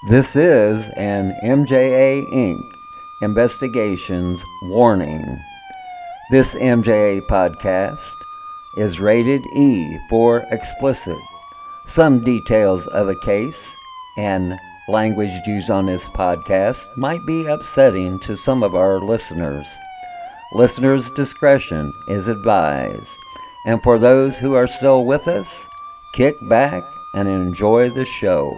This is an MJA Inc. Investigations warning. This MJA podcast is rated E for explicit. Some details of a case and language used on this podcast might be upsetting to some of our listeners. Listeners' discretion is advised. And for those who are still with us, kick back and enjoy the show.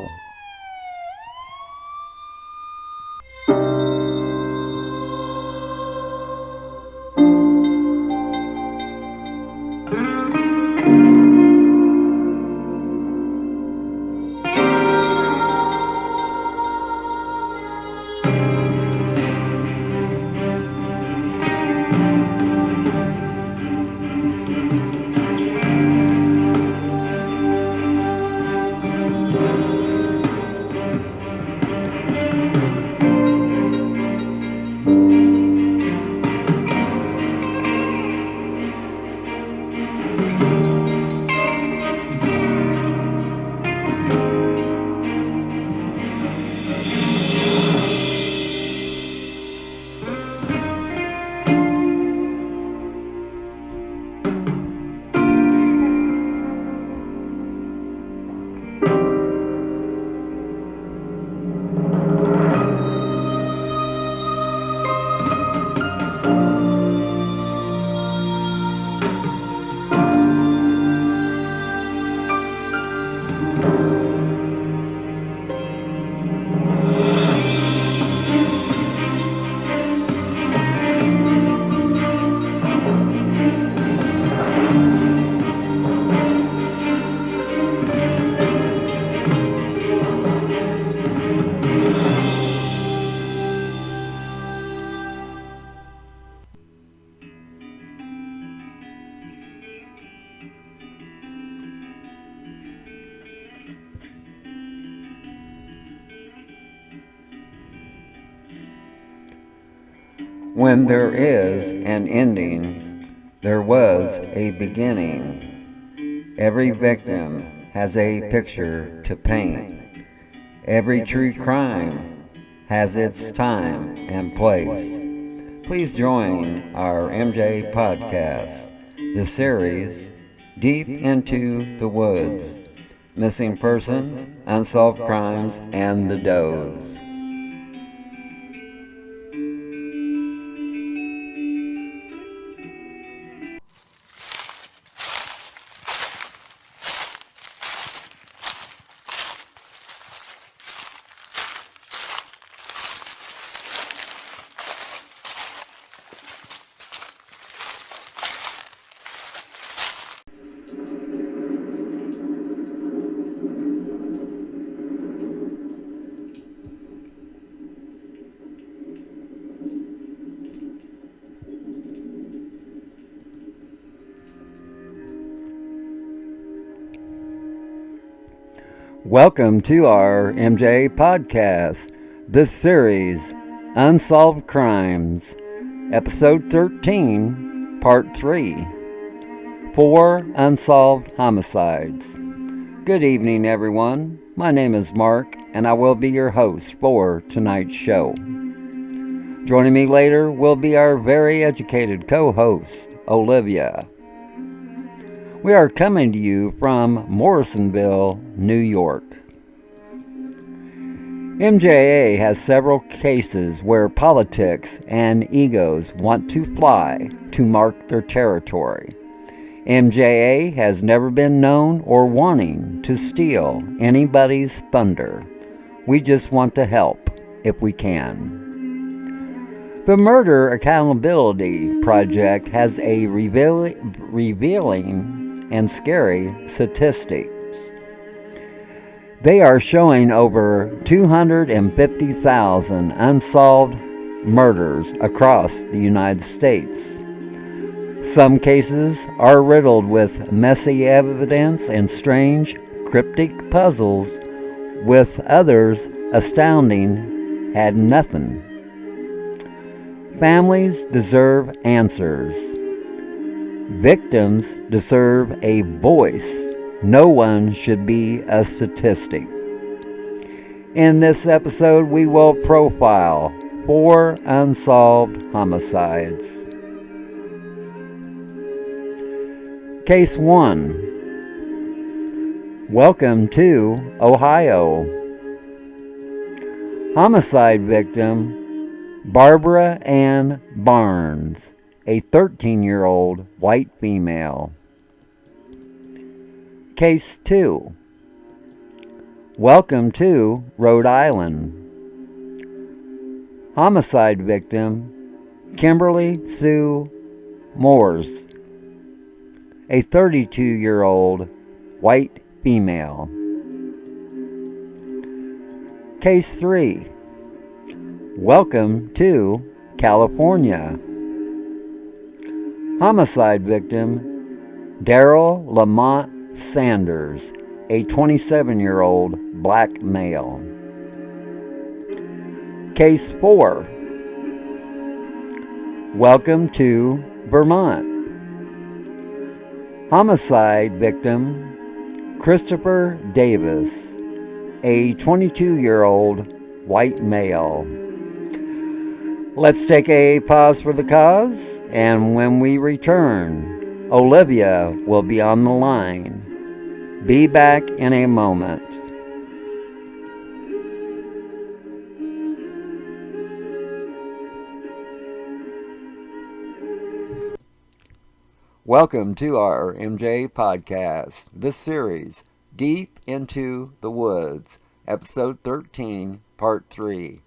When there is an ending, there was a beginning. Every victim has a picture to paint. Every true crime has its time and place. Please join our MJ podcast, the series Deep into the Woods, Missing Persons, Unsolved Crimes, and the Does. Welcome to our MJ podcast, this series, Unsolved Crimes, Episode 13, Part 3, 4 Unsolved Homicides. Good evening, everyone. My name is Mark, and I will be your host for tonight's show. Joining me later will be our very educated co-host, Olivia. We are coming to you from Morrisonville, New York. MJA has several cases where politics and egos want to fly to mark their territory. MJA has never been known or wanting to steal anybody's thunder. We just want to help if we can. The Murder Accountability Project has a revealing and scary statistics. They are showing over 250,000 unsolved murders across the United States. Some cases are riddled with messy evidence and strange, cryptic puzzles, with others astounding had nothing. Families deserve answers. Victims deserve a voice. No one should be a statistic. In this episode, we will profile 4 unsolved homicides. Case 1. Welcome to Ohio. Homicide victim Barbara Ann Barnes, a 13-year-old white female. Case 2. Welcome to Rhode Island. Homicide victim Kimberly Sue Moores, a 32-year-old white female. Case 3. Welcome to California. Homicide victim Daryl Lamont Sanders, a 27-year-old black male. Case 4. Welcome to Vermont. Homicide victim Christopher Davis, a 22-year-old white male. Let's take a pause for the cause, and when we return, Olivia will be on the line. Be back in a moment. Welcome to our MJ podcast. This series, Deep into the Woods, episode 13, part 3,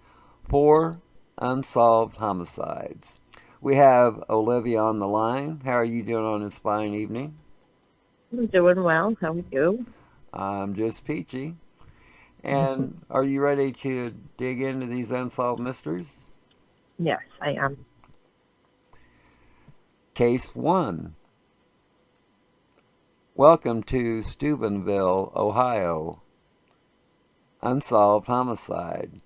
4 unsolved homicides. We have Olivia on the line. How are you doing on this fine evening? I'm doing well. How are you? I'm just peachy. And are you ready to dig into these unsolved mysteries? Yes, I am. Case 1. Welcome to Steubenville, Ohio. Unsolved homicide.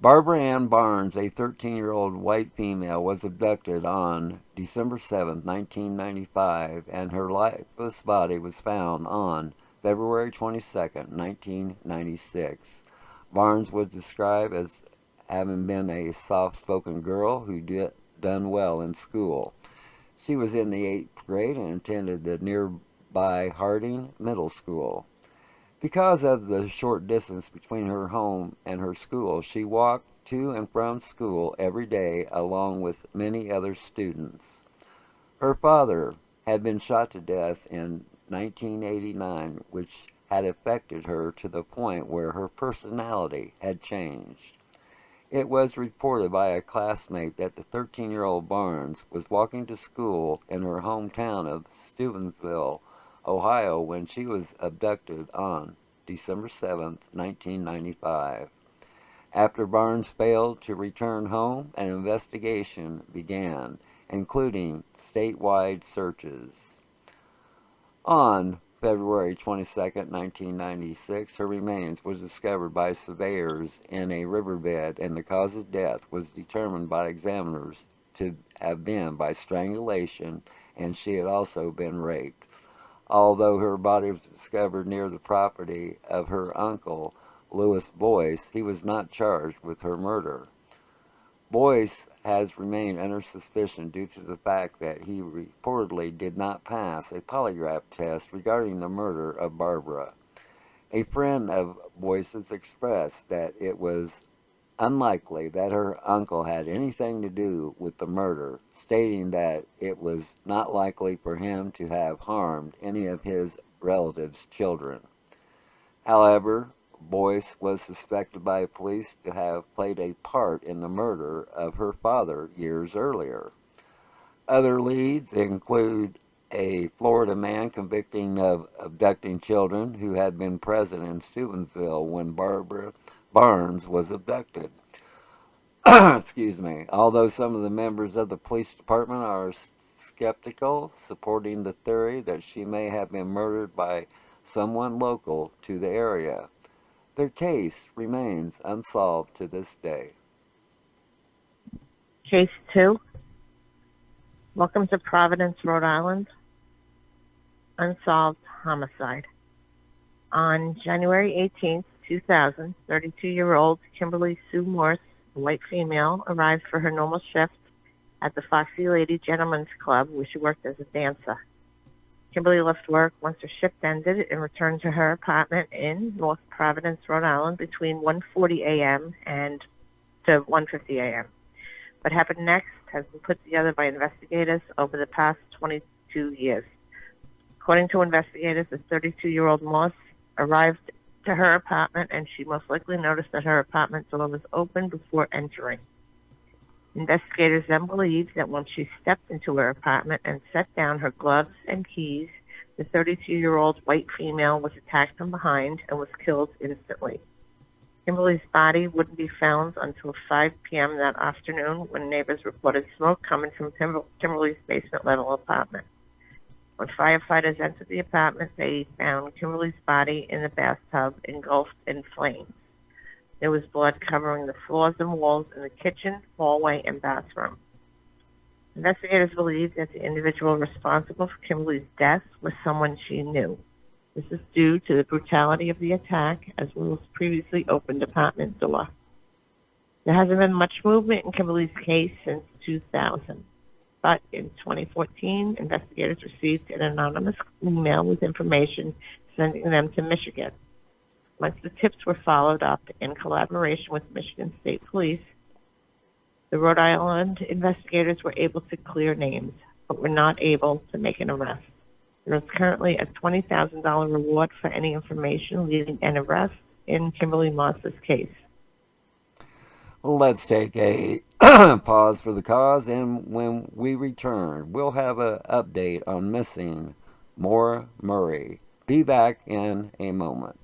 Barbara Ann Barnes, a 13-year-old white female, was abducted on December 7, 1995, and her lifeless body was found on February 22, 1996. Barnes was described as having been a soft-spoken girl who done well in school. She was in the 8th grade and attended the nearby Harding Middle School. Because of the short distance between her home and her school, she walked to and from school every day along with many other students. Her father had been shot to death in 1989, which had affected her to the point where her personality had changed. It was reported by a classmate that the 13-year-old Barnes was walking to school in her hometown of Steubenville, Ohio, when she was abducted on December 7, 1995. After Barnes failed to return home, an investigation began, including statewide searches. On February 22, 1996, her remains was discovered by surveyors in a riverbed, and the cause of death was determined by examiners to have been by strangulation, and she had also been raped. Although her body was discovered near the property of her uncle, Louis Boyce, he was not charged with her murder. Boyce has remained under suspicion due to the fact that he reportedly did not pass a polygraph test regarding the murder of Barbara. A friend of Boyce's expressed that it was unlikely that her uncle had anything to do with the murder, stating that it was not likely for him to have harmed any of his relatives' children. However, Boyce was suspected by police to have played a part in the murder of her father years earlier. Other leads include a Florida man convicted of abducting children who had been present in Steubenville when Barbara Barnes was abducted. Excuse me. Although some of the members of the police department are skeptical, supporting the theory that she may have been murdered by someone local to the area, their case remains unsolved to this day. Case 2. Welcome to Providence, Rhode Island. Unsolved homicide. On January 18th, 2000, 32-year-old Kimberly Sue Morse, a white female, arrived for her normal shift at the Foxy Lady Gentlemen's Club, where she worked as a dancer. Kimberly left work once her shift ended and returned to her apartment in North Providence, Rhode Island, between 1:40 a.m. and to 1:50 a.m. What happened next has been put together by investigators over the past 22 years. According to investigators, the 32-year-old Morse arrived to her apartment, and she most likely noticed that her apartment door was open before entering. Investigators then believed that when she stepped into her apartment and set down her gloves and keys, the 32-year-old white female was attacked from behind and was killed instantly. Kimberly's body wouldn't be found until 5 p.m. that afternoon, when neighbors reported smoke coming from Kimberly's basement-level apartment. When firefighters entered the apartment, they found Kimberly's body in the bathtub, engulfed in flames. There was blood covering the floors and walls in the kitchen, hallway, and bathroom. Investigators believe that the individual responsible for Kimberly's death was someone she knew. This is due to the brutality of the attack, as well as previously opened apartment door. There hasn't been much movement in Kimberly's case since 2000. But in 2014, investigators received an anonymous email with information sending them to Michigan. Once the tips were followed up in collaboration with Michigan State Police, the Rhode Island investigators were able to clear names, but were not able to make an arrest. There is currently a $20,000 reward for any information leading an arrest in Kimberly Moss's case. Let's take a pause for the cause, and when we return, we'll have an update on missing Mja Murray. Be back in a moment.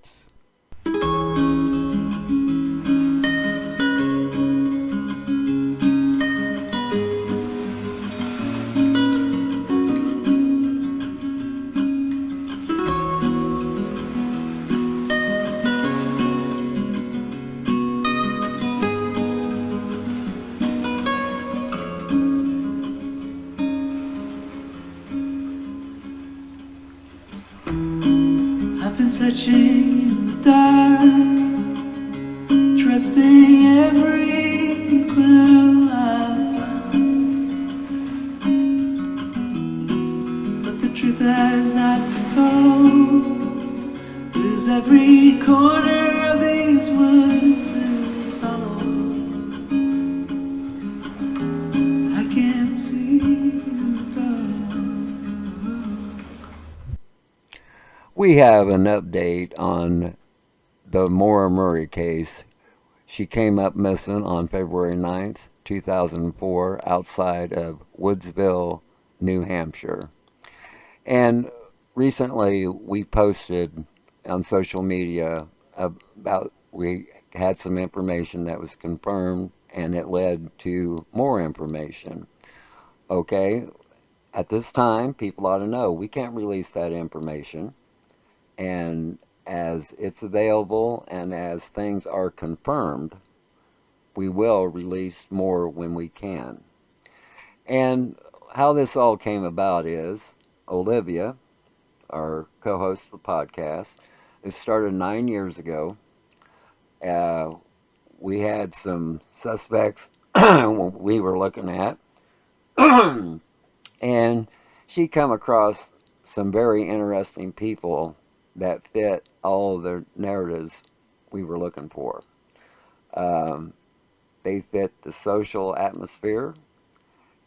Searching in the dark, trusting every clue I found, but the truth has not been told. There's every corner of these woods is hollow. I can't see in the dark. We have an update on the Mja Murray case. She came up missing on February 9th, 2004, outside of Woodsville, New Hampshire. And recently we posted on social media about, we had some information that was confirmed, and it led to more information. Okay, at this time, people ought to know we can't release that information. And as it's available and as things are confirmed, we will release more when we can. And how this all came about is Olivia, our co-host of the podcast, it started 9 years ago. We had some suspects we were looking at, and she come across some very interesting people that fit all of the narratives we were looking for. They fit the social atmosphere,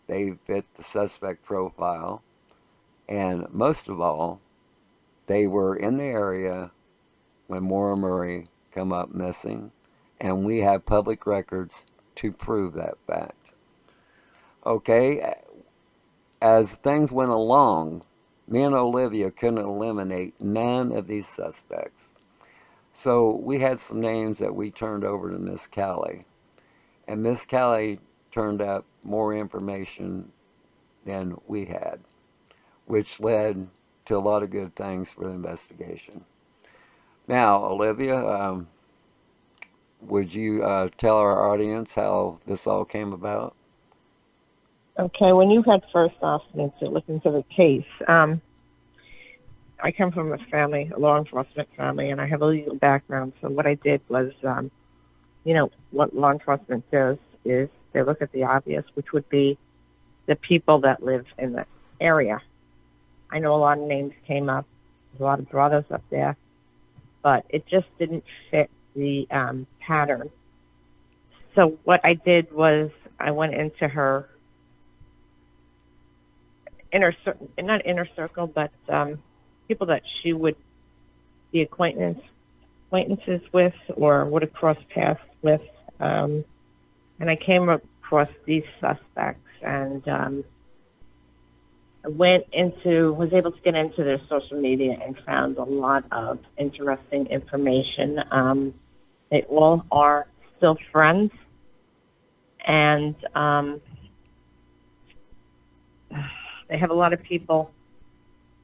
they fit the suspect profile, and most of all, they were in the area when Mja Murray come up missing, and we have public records to prove that fact. Okay, as things went along, me and Olivia couldn't eliminate none of these suspects. So we had some names that we turned over to Miss Callie. And Miss Callie turned up more information than we had, which led to a lot of good things for the investigation. Now, Olivia, would you tell our audience how this all came about? Okay, when you had first asked me to look into the case, I come from a family, a law enforcement family, and I have a legal background. So what I did was, what law enforcement does is they look at the obvious, which would be the people that live in the area. I know a lot of names came up, a lot of brothers up there, but it just didn't fit the pattern. So what I did was I went into her not inner circle, but people that she would be acquaintances with or would have crossed paths with. And I came across these suspects and was able to get into their social media and found a lot of interesting information. They all are still friends, and they have a lot of people,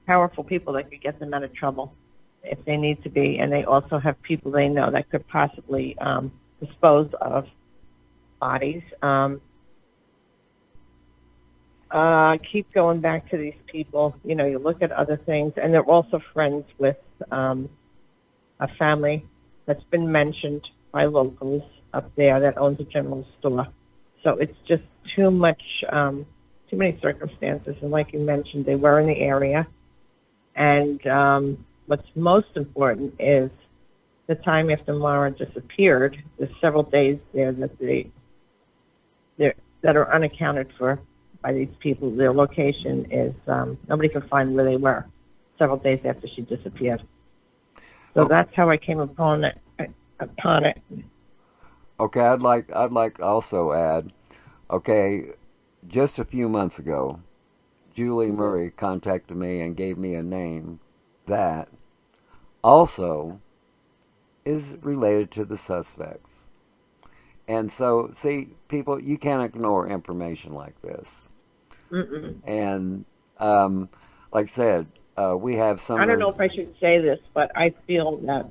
powerful people that could get them out of trouble if they need to be, and they also have people they know that could possibly dispose of bodies. Keep going back to these people. You look at other things, and they're also friends with a family that's been mentioned by locals up there that owns a general store. So it's just too many circumstances. And like you mentioned, they were in the area. And what's most important is the time after Mara disappeared. There's several days there that are unaccounted for by these people. Their location is nobody can find where they were several days after she disappeared. So that's how I came upon it. Okay, I'd like to also add. Okay, just a few months ago, Julie Murray contacted me and gave me a name that also is related to the suspects. And so, see, people, you can't ignore information like this. Mm-mm. And like I said, we have some. I don't know if I should say this, but I feel that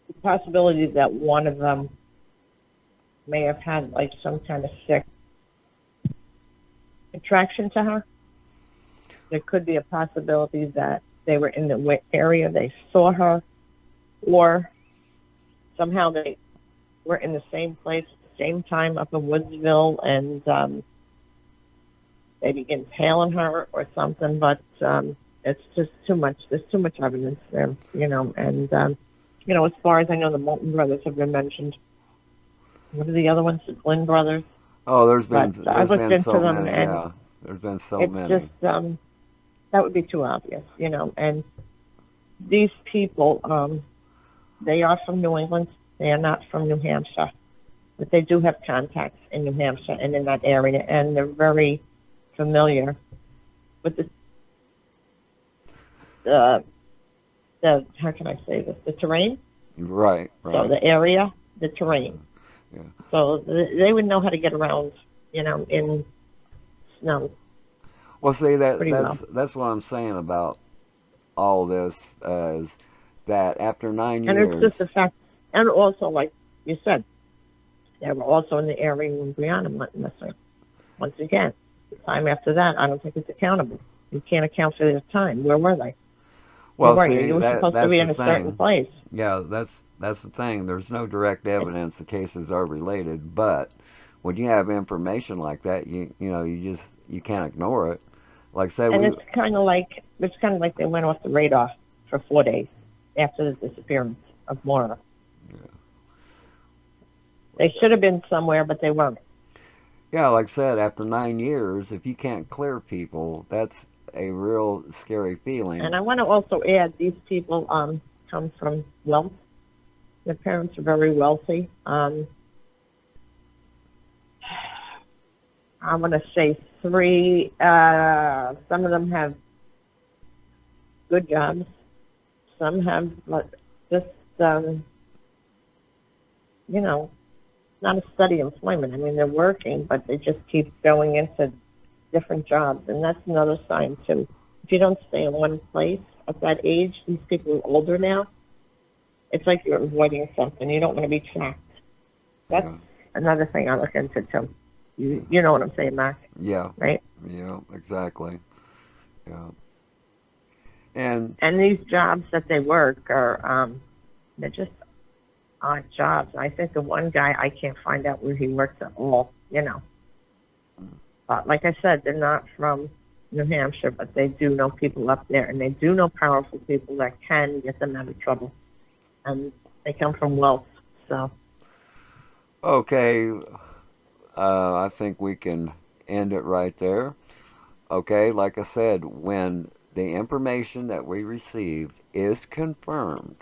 the possibility that one of them may have had like some kind of sick attraction to her. There could be a possibility that they were in the area, they saw her, or somehow they were in the same place at the same time up in Woodsville, and they began tailing her or something. But it's just too much. There's too much evidence there, And as far as I know, the Moulton brothers have been mentioned. What are the other ones? The Glynn brothers. Oh, there's been so many. Yeah, there's been so many. It's just that would be too obvious, And these people, they are from New England. They are not from New Hampshire, but they do have contacts in New Hampshire and in that area, and they're very familiar with the how can I say this? The terrain. Right. So the area, the terrain. Yeah. So they would know how to get around, in snow. Well, see, that's what I'm saying about all this is that after 9 years. And it's just the fact, and also, like you said, they were also in the area when Brianna went missing. Once again, the time after that, I don't think it's accountable. You can't account for their time. Where were they? Well, Where see, were you? You were supposed to be in a certain place. Yeah, that's the thing. There's no direct evidence the cases are related, but when you have information like that, you can't ignore it. Like I said, and it's kind of like they went off the radar for 4 days after the disappearance of Mara. Yeah. They should have been somewhere, but they weren't. Yeah, like I said, after 9 years, if you can't clear people, that's a real scary feeling. And I want to also add, these people come from wealth. Their parents are very wealthy. I want to say 3. Some of them have good jobs. Some have just, not a steady employment. I mean, they're working, but they just keep going into different jobs. And that's another sign, too. If you don't stay in one place at that age, these people are older now, it's like you're avoiding something. You don't want to be tracked. That's another thing I look into, too. You know what I'm saying, Mark? Yeah. Right? Yeah, exactly. Yeah. And And these jobs that they work are, they're just odd jobs. I think the one guy, I can't find out where he works at all, you know. But like I said, they're not from New Hampshire, but they do know people up there, and they do know powerful people that can get them out of trouble. And they come from wealth, so. okay, I think we can end it right there. Okay, like I said, when the information that we received is confirmed,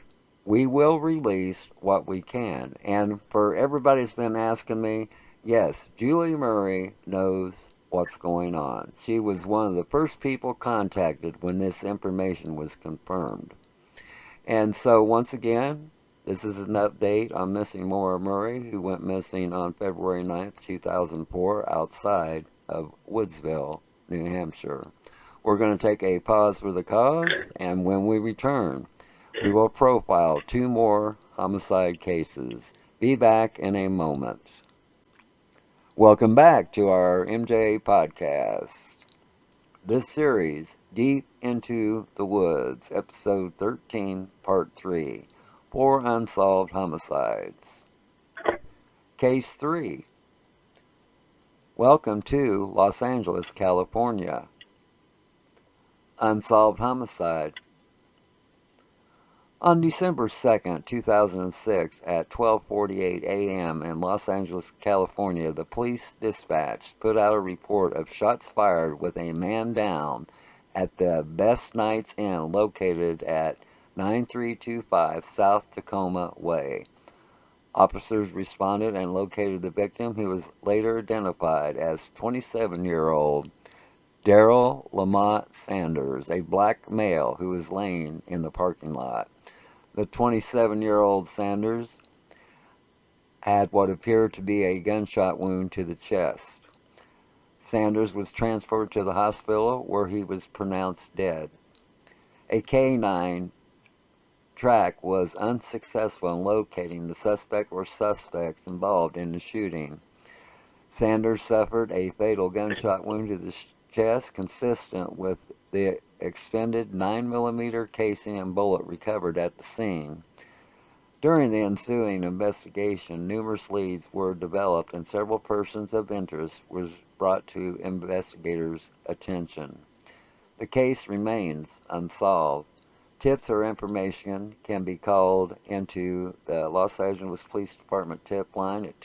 we will release what we can. And for everybody that's been asking me, yes, Julie Murray knows what's going on. She was one of the first people contacted when this information was confirmed. And so, once again, this is an update on missing Maura Murray, who went missing on February 9th, 2004, outside of Woodsville, New Hampshire. We're going to take a pause for the cause, and when we return, we will profile 2 more homicide cases. Be back in a moment. Welcome back to our MJ podcast. This series, Deep into the Woods, episode 13, part 3, 4 Unsolved Homicides. Case 3. Welcome to Los Angeles, California. Unsolved Homicide. On December 2nd, 2006, at 12:48 a.m. in Los Angeles, California, the police dispatch put out a report of shots fired with a man down at the Best Nights Inn located at 9325 South Tacoma Way. Officers responded and located the victim, who was later identified as 27-year-old Daryl Lamont Sanders, a black male who was laying in the parking lot. The 27-year-old Sanders had what appeared to be a gunshot wound to the chest. Sanders was transferred to the hospital, where he was pronounced dead. A K-9 track was unsuccessful in locating the suspect or suspects involved in the shooting. Sanders suffered a fatal gunshot wound to the chest, consistent with the expended 9mm casing and bullet recovered at the scene. During the ensuing investigation, numerous leads were developed and several persons of interest was brought to investigators' attention. The case remains unsolved. Tips or information can be called into the Los Angeles Police Department tip line at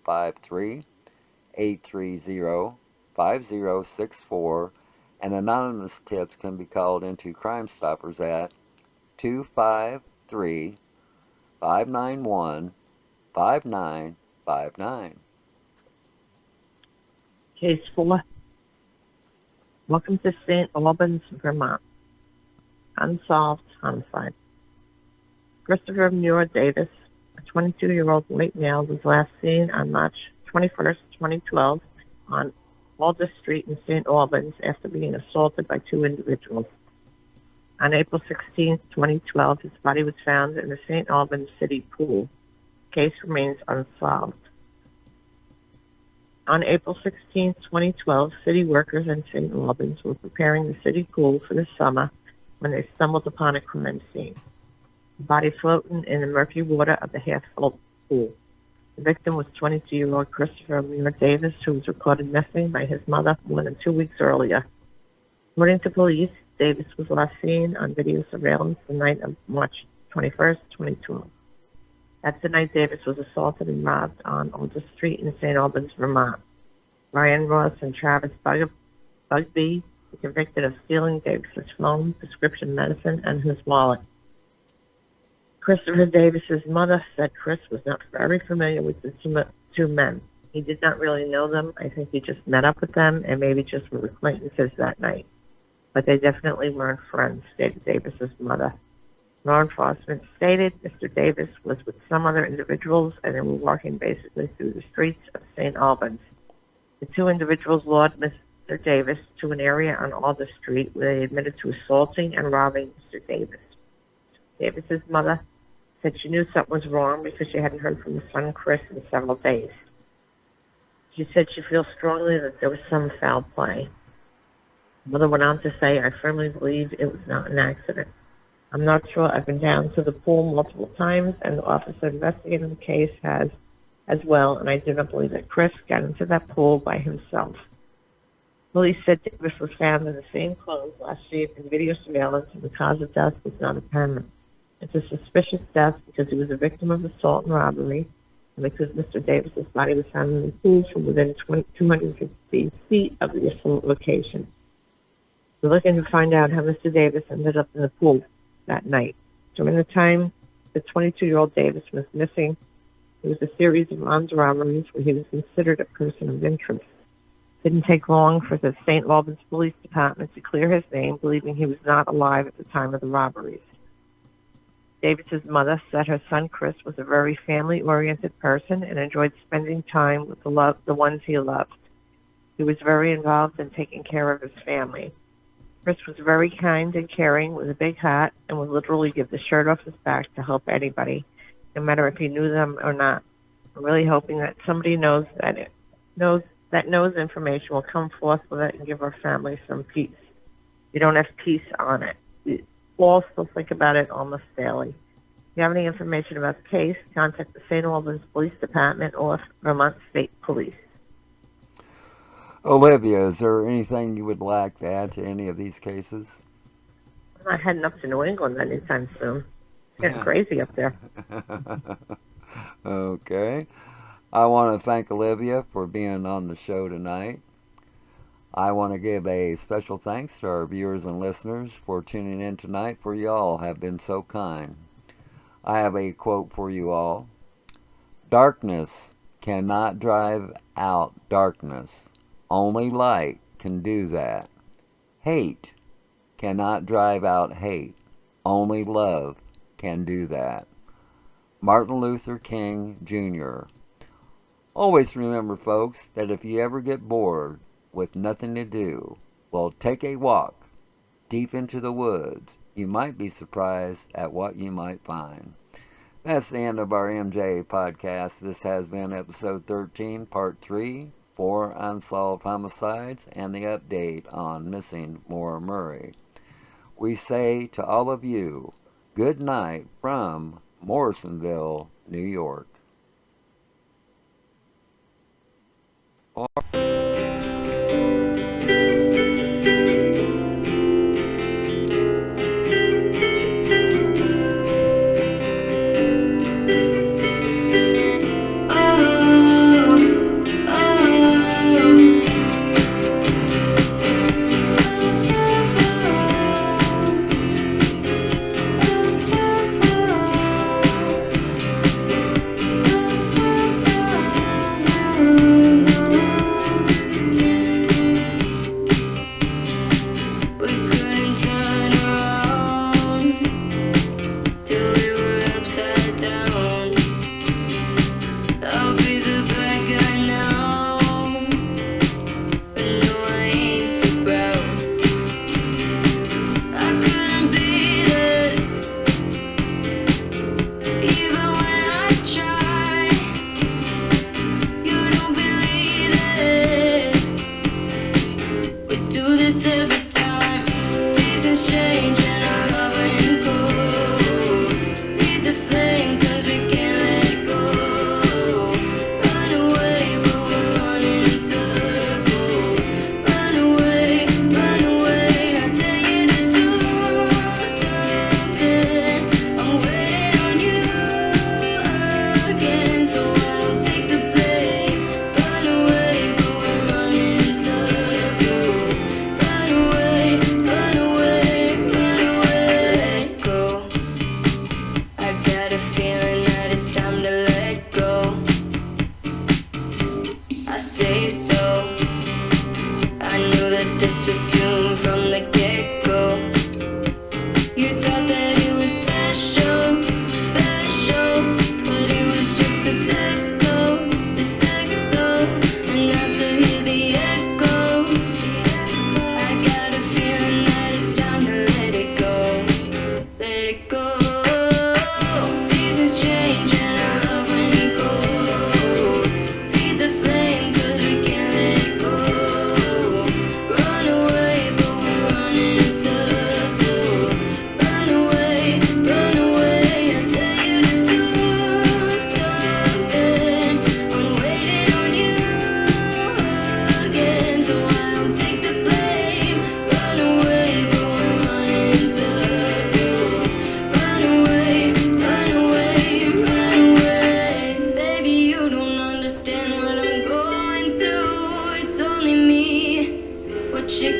253-830-5064, and anonymous tips can be called into Crime Stoppers at 253-591-5959. Case 4. Welcome to St. Albans, Vermont. Unsolved homicide. Christopher Mja Davis, a 22-year-old white male, was last seen on March 21st, 2012, on Aldous Street in St. Albans after being assaulted by 2 individuals. On April 16, 2012, his body was found in the St. Albans city pool. Case remains unsolved. On April 16, 2012, city workers in St. Albans were preparing the city pool for the summer when they stumbled upon a crime scene. The body floating in the murky water of the half-full pool. The victim was 22-year-old Christopher Mja Davis, who was reported missing by his mother more than 2 weeks earlier. According to police, Davis was last seen on video surveillance the night of March 21st, 2012. That's the night Davis was assaulted and robbed on Aldous Street in St. Albans, Vermont. Ryan Ross and Travis Bugbee were convicted of stealing Davis's phone, prescription medicine, and his wallet. Christopher Davis's mother said Chris was not very familiar with the 2 men. He did not really know them. I think he just met up with them and maybe just were acquaintances that night. But they definitely weren't friends, stated Davis's mother. Law enforcement stated Mr. Davis was with some other individuals and they were walking basically through the streets of St. Albans. The 2 individuals lured Mr. Davis to an area on Aldous Street where they admitted to assaulting and robbing Mr. Davis. Davis's mother said she knew something was wrong because she hadn't heard from her son Chris in several days. She said she feels strongly that there was some foul play. Mother went on to say, I firmly believe it was not an accident. I'm not sure. I've been down to the pool multiple times, and the officer investigating the case has as well, and I do not believe that Chris got into that pool by himself. Police said Davis was found in the same clothes last year in video surveillance, and the cause of death was not apparent. It's a suspicious death because he was a victim of assault and robbery, and because Mr. Davis's body was found in the pool from within 250 feet of the assault location. We're looking to find out how Mr. Davis ended up in the pool that night. During the time the 22-year-old Davis was missing, there was a series of armed robberies where he was considered a person of interest. It didn't take long for the St. Albans Police Department to clear his name, believing he was not alive at the time of the robberies. Davis's mother said her son Chris was a very family-oriented person and enjoyed spending time with the ones he loved. He was very involved in taking care of his family. Chris was very kind and caring with a big heart and would literally give the shirt off his back to help anybody, no matter if he knew them or not. I'm really hoping that somebody knows information will come forth with it and give our family some peace. You don't have peace on it. We all still think about it almost daily. If you have any information about the case, contact the St. Albans Police Department or Vermont State Police. Olivia, is there anything you would like to add to any of these cases? I'm not heading up to New England anytime soon. It's getting crazy up there. Okay. I want to thank Olivia for being on the show tonight. I want to give a special thanks to our viewers and listeners for tuning in tonight, for you all have been so kind. I have a quote for you all. Darkness cannot drive out darkness. Only light can do that. Hate cannot drive out hate. Only love can do that. Martin Luther King, Jr. Always remember, folks, that if you ever get bored with nothing to do, well, take a walk deep into the woods. You might be surprised at what you might find. That's the end of our MJ podcast. This has been episode 13, part 3, for Unsolved Homicides, and the update on missing Maura Murray. We say to all of you, good night from Morrisonville, New York. Run away,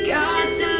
got to